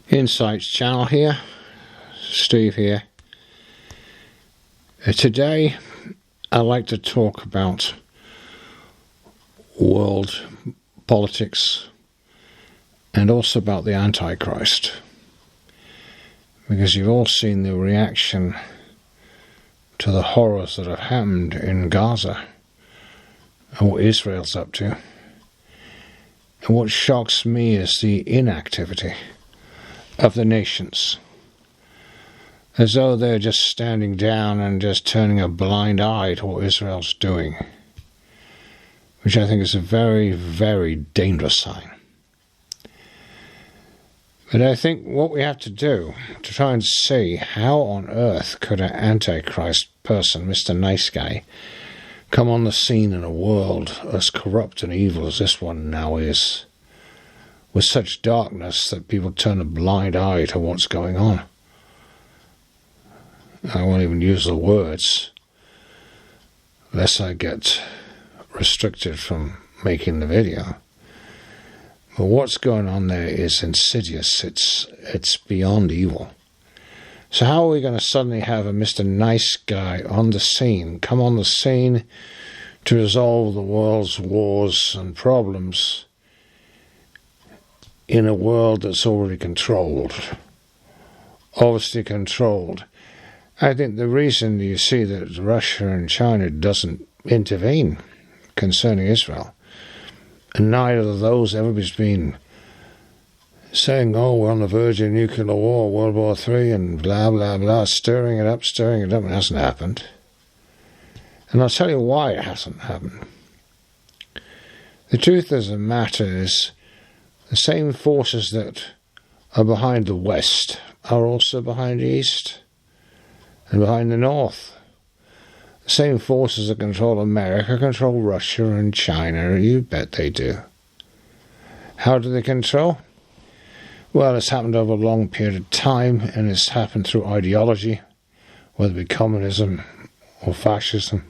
Insights channel here, Steve here. Today I'd like to talk about world politics and also about the Antichrist, because you've all seen the reaction to the horrors that have happened in Gaza and what Israel's up to. And what shocks me is the inactivity of the nations, as though they're just standing down and just turning a blind eye to what Israel's doing, which I think is a very, very dangerous sign. But I think what we have to do to try and see how on earth could an Antichrist person, Mr. Nice Guy, come on the scene in a world as corrupt and evil as this one now is, with such darkness that people turn a blind eye to what's going on. I won't even use the words, lest I get restricted from making the video. But what's going on there is insidious. It's beyond evil. So how are we going to suddenly have a Mr. Nice Guy on the scene, come on the scene to resolve the world's wars and problems in a world that's already controlled? Obviously controlled. I think the reason you see that Russia and China doesn't intervene concerning Israel, and neither of those, everybody's been saying, oh, we're on the verge of nuclear war, World War III, and blah, blah, blah, stirring it up, it hasn't happened. And I'll tell you why it hasn't happened. The truth of the matter is, the same forces that are behind the West are also behind the East and behind the North. The same forces that control America control Russia and China. You bet they do. How do they control? Well, it's happened over a long period of time, and it's happened through ideology, whether it be communism or fascism,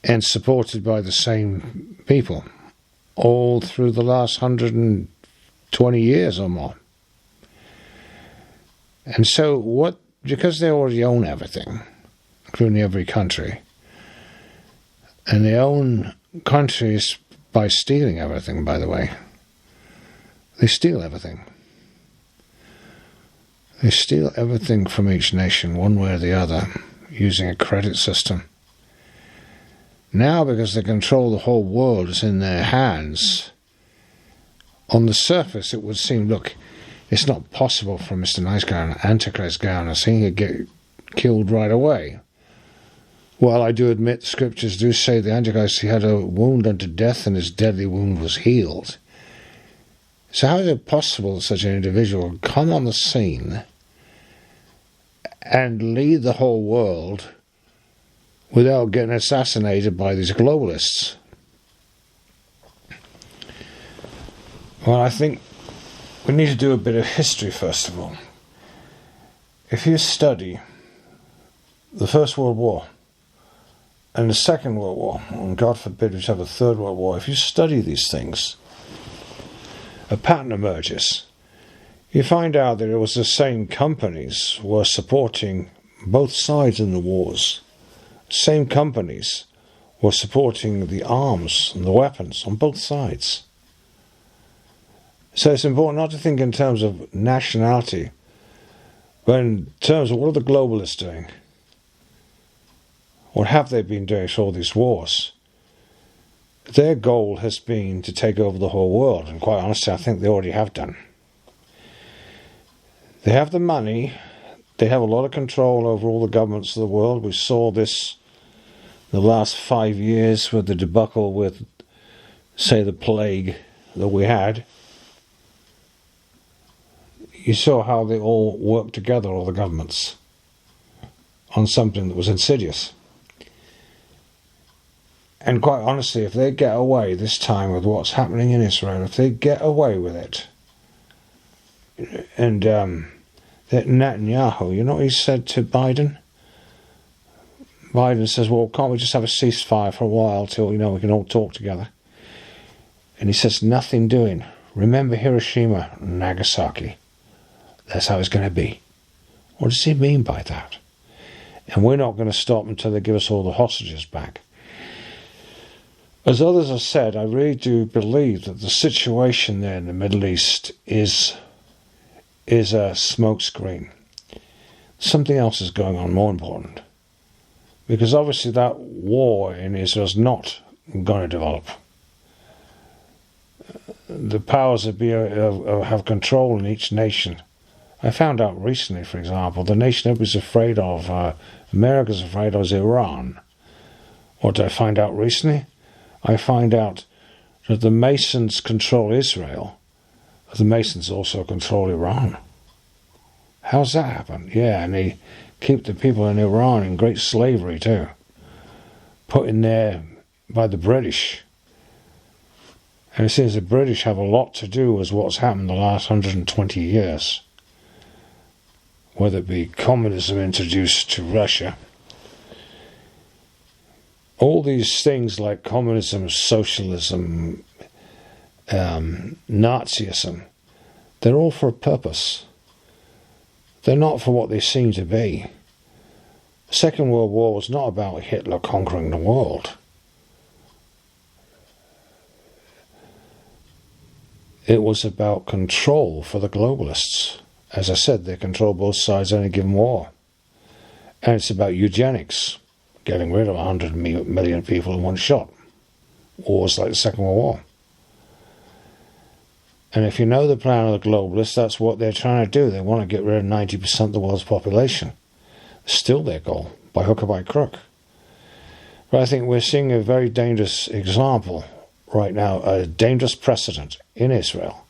and supported by the same people all through the last 120 years or more. And so because they already own everything, including every country, and they own countries by stealing everything, by the way. They steal everything. They steal everything from each nation, one way or the other, using a credit system. Now, because they control the whole world, it's in their hands. On the surface, it would seem, look, it's not possible for Mr. Nice Guy and Antichrist guy on a scene to get killed right away. Well, I do admit the scriptures do say the Antichrist, he had a wound unto death and his deadly wound was healed. So how is it possible that such an individual would come on the scene and lead the whole world without getting assassinated by these globalists? Well, I think we need to do a bit of history first of all. If you study the First World War and the Second World War, and God forbid we have a Third World War, if you study these things, a pattern emerges. You find out that it was the same companies were supporting both sides in the wars. Same companies were supporting the arms and the weapons on both sides. So it's important not to think in terms of nationality, but in terms of what are the globalists doing? What have they been doing for all these wars? Their goal has been to take over the whole world, and quite honestly, I think they already have done. They have the money, they have a lot of control over all the governments of the world. We saw this the last 5 years with the debacle with, say, the plague that we had. You saw how they all worked together, all the governments, on something that was insidious. And quite honestly, if they get away this time with what's happening in Israel, if they get away with it, and that Netanyahu, you know what he said to Biden? Biden says, well, can't we just have a ceasefire for a while till, we can all talk together? And he says, nothing doing. Remember Hiroshima and Nagasaki. That's how it's going to be. What does he mean by that? And we're not going to stop until they give us all the hostages back. As others have said, I really do believe that the situation there in the Middle East is a smokescreen. Something else is going on more important. Because obviously that war in Israel is not going to develop. The powers that be have control in each nation. I found out recently, for example, the nation everybody's afraid of, America's afraid of, is Iran. What did I find out recently? I find out that the Masons control Israel, but the Masons also control Iran. How's that happen? Yeah, and they keep the people in Iran in great slavery too, put in there by the British. And it seems the British have a lot to do with what's happened the last 120 years. Whether it be communism introduced to Russia, all these things like communism, socialism, Nazism, they're all for a purpose. They're not for what they seem to be. The Second World War was not about Hitler conquering the world. It was about control for the globalists. As I said, they control both sides of any given war. And it's about eugenics, getting rid of 100 million people in one shot. Wars like the Second World War. And if you know the plan of the globalists, that's what they're trying to do. They want to get rid of 90% of the world's population. Still their goal, by hook or by crook. But I think we're seeing a very dangerous example right now, a dangerous precedent in Israel.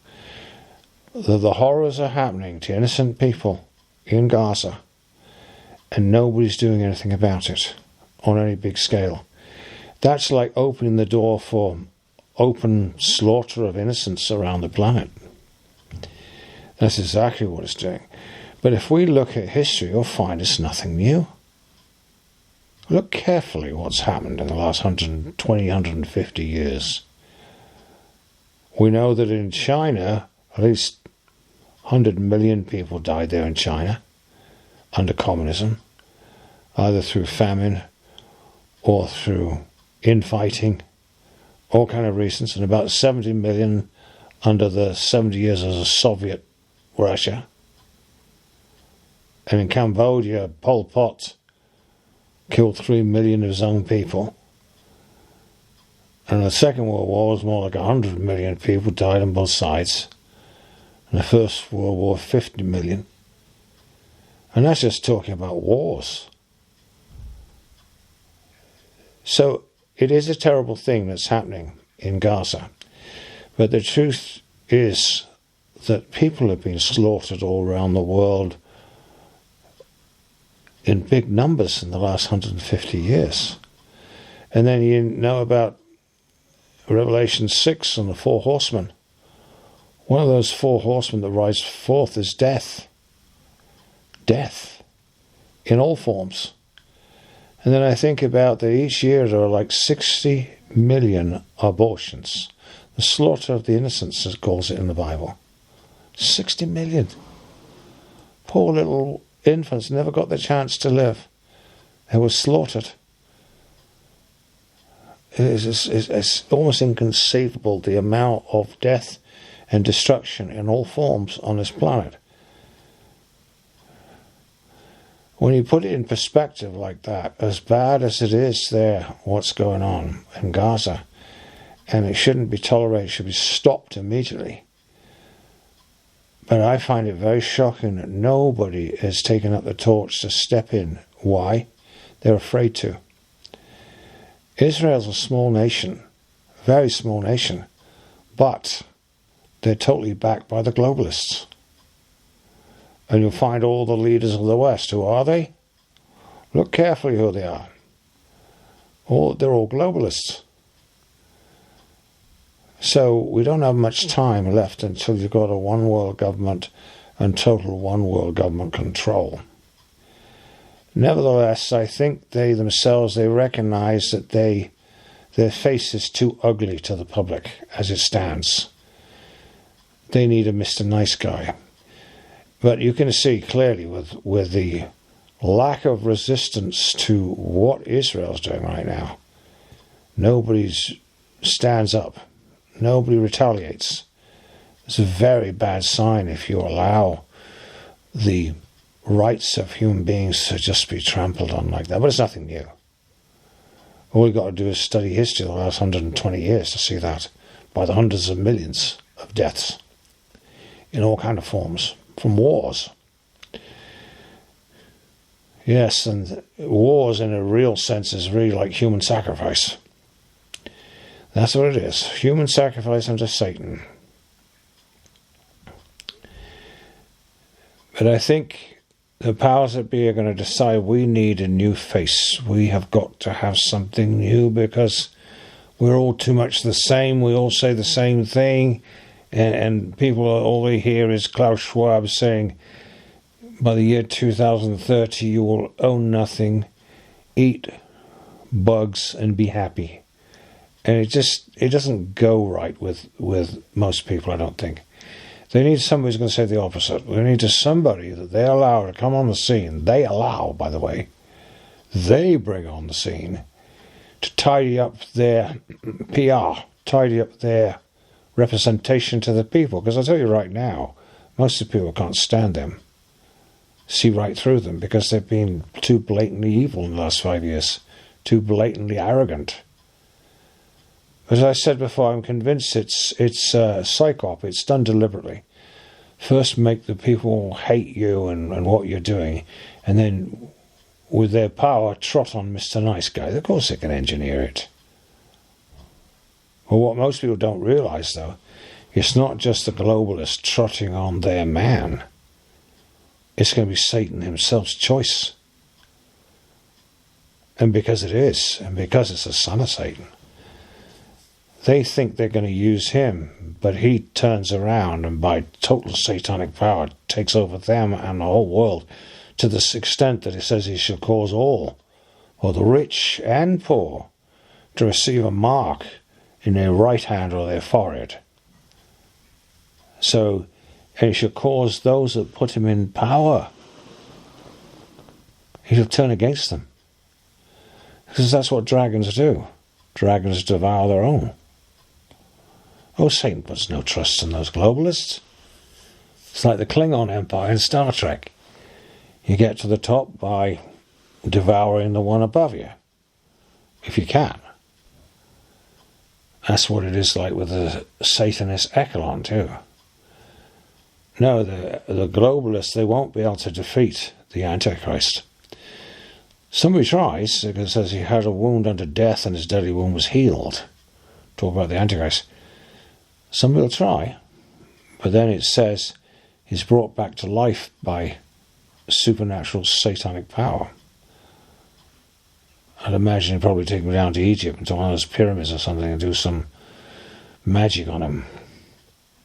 The horrors are happening to innocent people in Gaza, and nobody's doing anything about it on any big scale. That's like opening the door for open slaughter of innocents around the planet. That's exactly what it's doing. But if we look at history, you'll find it's nothing new. Look carefully what's happened in the last 120, 150 years. We know that in China, at least 100 million people died there in China under communism, either through famine or through infighting, all kind of reasons, and about 70 million under the 70 years of the Soviet Russia. And in Cambodia, Pol Pot killed 3 million of his own people. And the Second World War was more like 100 million people died on both sides. And the First World War, 50 million. And that's just talking about wars. So it is a terrible thing that's happening in Gaza. But the truth is that people have been slaughtered all around the world in big numbers in the last 150 years. And then you know about Revelation 6 and the 4 horsemen. One of those 4 horsemen that rise forth is death. Death. In all forms. And then I think about that each year there are like 60 million abortions. The slaughter of the innocents, as it calls it in the Bible. 60 million. Poor little infants never got the chance to live. They were slaughtered. It's almost inconceivable the amount of death and destruction in all forms on this planet. When you put it in perspective like that, as bad as it is there, what's going on in Gaza, and it shouldn't be tolerated, it should be stopped immediately. But I find it very shocking that nobody has taken up the torch to step in. Why? They're afraid to. Israel's a small nation, very small nation, but they're totally backed by the globalists. And you'll find all the leaders of the West. Who are they? Look carefully who they are. They're all globalists. So we don't have much time left until you've got a one world government and total one world government control. Nevertheless, I think they themselves, they recognize that their face is too ugly to the public as it stands. They need a Mr. Nice Guy. But you can see clearly with the lack of resistance to what Israel's doing right now. Nobody stands up. Nobody retaliates. It's a very bad sign if you allow the rights of human beings to just be trampled on like that. But it's nothing new. All we've got to do is study history the last 120 years to see that, by the hundreds of millions of deaths in all kinds of forms, from wars. Yes, and wars in a real sense is really like human sacrifice. That's what it is. Human sacrifice unto Satan. But I think the powers that be are going to decide we need a new face. We have got to have something new because we're all too much the same. We all say the same thing. And people, all they hear is Klaus Schwab saying, by the year 2030, you will own nothing, eat bugs, and be happy. And it doesn't go right with most people, I don't think. They need somebody who's going to say the opposite. They need somebody that they allow to come on the scene. They allow, by the way. They bring on the scene to tidy up their PR, tidy up their representation to the people. Because I'll tell you right now, most of the people can't stand them, see right through them, because they've been too blatantly evil in the last 5 years, too blatantly arrogant. As I said before, I'm convinced it's psychop. It's done deliberately. First make the people hate you and what you're doing, and then with their power trot on Mr. Nice Guy. Of course they can engineer it. Well, what most people don't realise, though, it's not just the globalists trotting on their man. It's going to be Satan himself's choice. And because it is, and because it's the son of Satan, they think they're going to use him, but he turns around and by total satanic power takes over them and the whole world, to this extent that he says he shall cause all, or the rich and poor, to receive a mark in their right hand or their forehead. So, and he shall cause those that put him in power, he shall turn against them. Because that's what dragons do. Dragons devour their own. Oh, Satan puts no trust in those globalists. It's like the Klingon Empire in Star Trek. You get to the top by devouring the one above you, if you can. That's what it is like with the Satanist echelon too. No, the globalists, they won't be able to defeat the Antichrist. Somebody tries, because it says he had a wound unto death and his deadly wound was healed. Talk about the Antichrist. Somebody will try, but then it says he's brought back to life by supernatural satanic power. I'd imagine he'd probably take him down to Egypt into one of those pyramids or something and do some magic on him,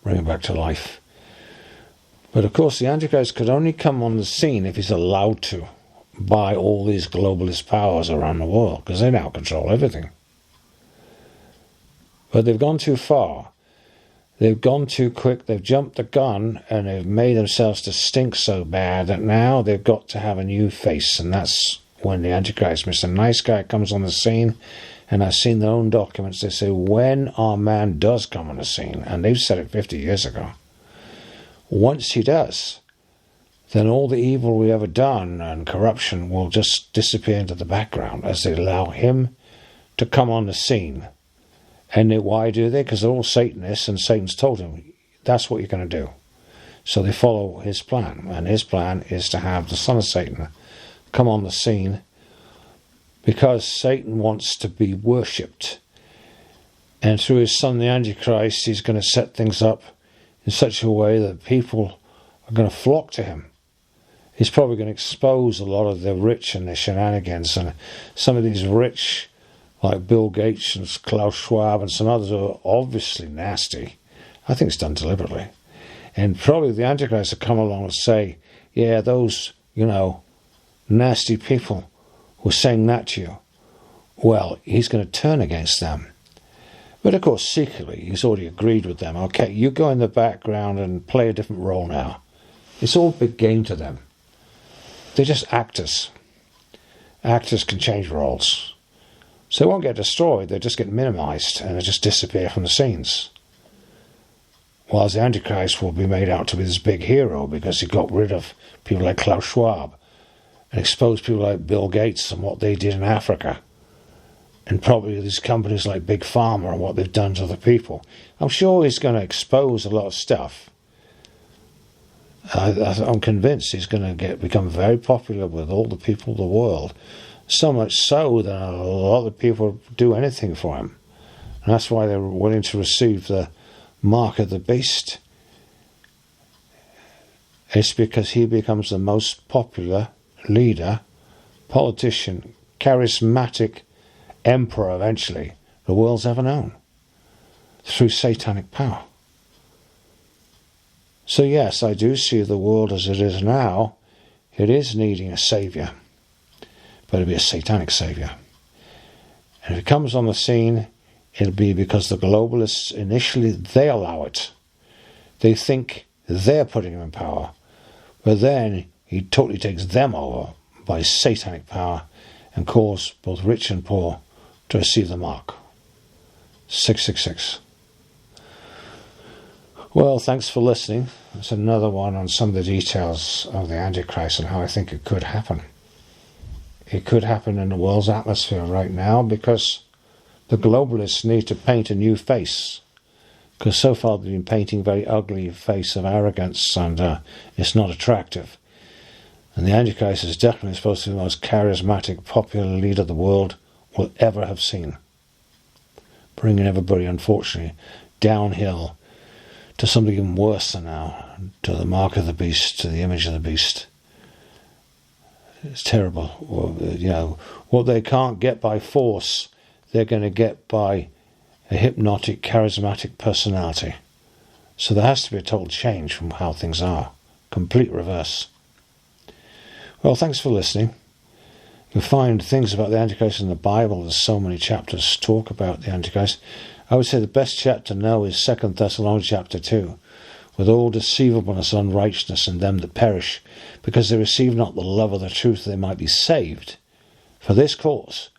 bring him back to life. But of course the Antichrist could only come on the scene if he's allowed to by all these globalist powers around the world, because they now control everything. But they've gone too far. They've gone too quick, they've jumped the gun, and they've made themselves to stink so bad that now they've got to have a new face. And that's when the Antichrist, Mr. Nice Guy, comes on the scene. And I've seen their own documents, they say, when our man does come on the scene, and they've said it 50 years ago, once he does, then all the evil we ever done and corruption will just disappear into the background as they allow him to come on the scene. And why do they? Because they're all Satanists, and Satan's told him, that's what you're going to do. So they follow his plan, and his plan is to have the son of Satan come on the scene, because Satan wants to be worshipped. And through his son, the Antichrist, he's going to set things up in such a way that people are going to flock to him. He's probably going to expose a lot of the rich and their shenanigans, and some of these rich, like Bill Gates and Klaus Schwab and some others, are obviously nasty. I think it's done deliberately. And probably the Antichrist will come along and say, yeah, those, nasty people were saying that to you. Well, he's going to turn against them. But of course, secretly, he's already agreed with them. Okay, you go in the background and play a different role now. It's all big game to them. They're just actors. Actors can change roles. So they won't get destroyed, they just get minimized and they just disappear from the scenes. Whilst the Antichrist will be made out to be this big hero because he got rid of people like Klaus Schwab and exposed people like Bill Gates and what they did in Africa. And probably these companies like Big Pharma and what they've done to the people. I'm sure he's going to expose a lot of stuff. I'm convinced he's going to become very popular with all the people of the world. So much so that a lot of people do anything for him. And that's why they're willing to receive the mark of the beast. It's because he becomes the most popular leader, politician, charismatic emperor eventually the world's ever known. Through satanic power. So yes, I do see the world as it is now. It is needing a saviour. But it'll be a satanic saviour. And if it comes on the scene, it'll be because the globalists initially, they allow it. They think they're putting him in power. But then he totally takes them over by satanic power and cause both rich and poor to receive the mark. 666. Well, thanks for listening. That's another one on some of the details of the Antichrist and how I think it could happen. It could happen in the world's atmosphere right now because the globalists need to paint a new face. Because so far they've been painting a very ugly face of arrogance and it's not attractive. And the Antichrist is definitely supposed to be the most charismatic, popular leader the world will ever have seen. Bringing everybody, unfortunately, downhill to something even worse than now, to the mark of the beast, to the image of the beast. It's terrible. What they can't get by force, they're going to get by a hypnotic, charismatic personality. So there has to be a total change from how things are. Complete reverse. Well, thanks for listening. You'll find things about the Antichrist in the Bible. There's so many chapters talk about the Antichrist. I would say the best chapter to know is 2 Thessalonians chapter 2. With all deceivableness and unrighteousness in them that perish, because they receive not the love of the truth, they might be saved. For this cause,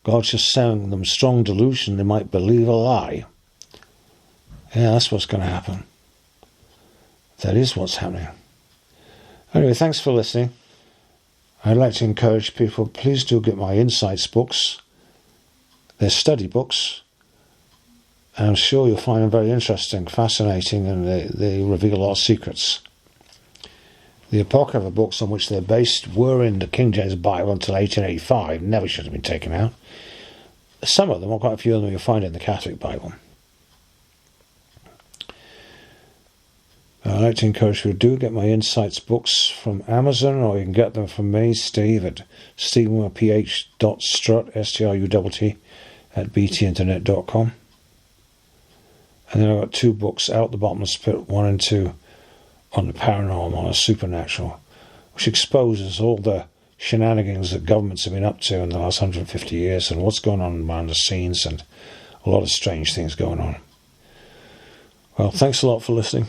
God shall send them strong delusion, they might believe a lie. Yeah, that's what's going to happen. That is what's happening. Anyway, thanks for listening. I'd like to encourage people, please do get my Insights books. They're study books. And I'm sure you'll find them very interesting, fascinating, and they reveal a lot of secrets. The Apocrypha books on which they're based were in the King James Bible until 1885, never should have been taken out. Some of them, or quite a few of them, you'll find in the Catholic Bible. I'd like to encourage you to do get my Insights books from Amazon, or you can get them from me, Steve, at stephenph.strut, STRUTT, at btinternet.com. And then I've got 2 books, Out the Bottomless Pit 1 and 2, on the paranormal, on the supernatural, which exposes all the shenanigans that governments have been up to in the last 150 years and what's going on behind the scenes and a lot of strange things going on. Well, thanks a lot for listening.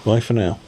Bye for now.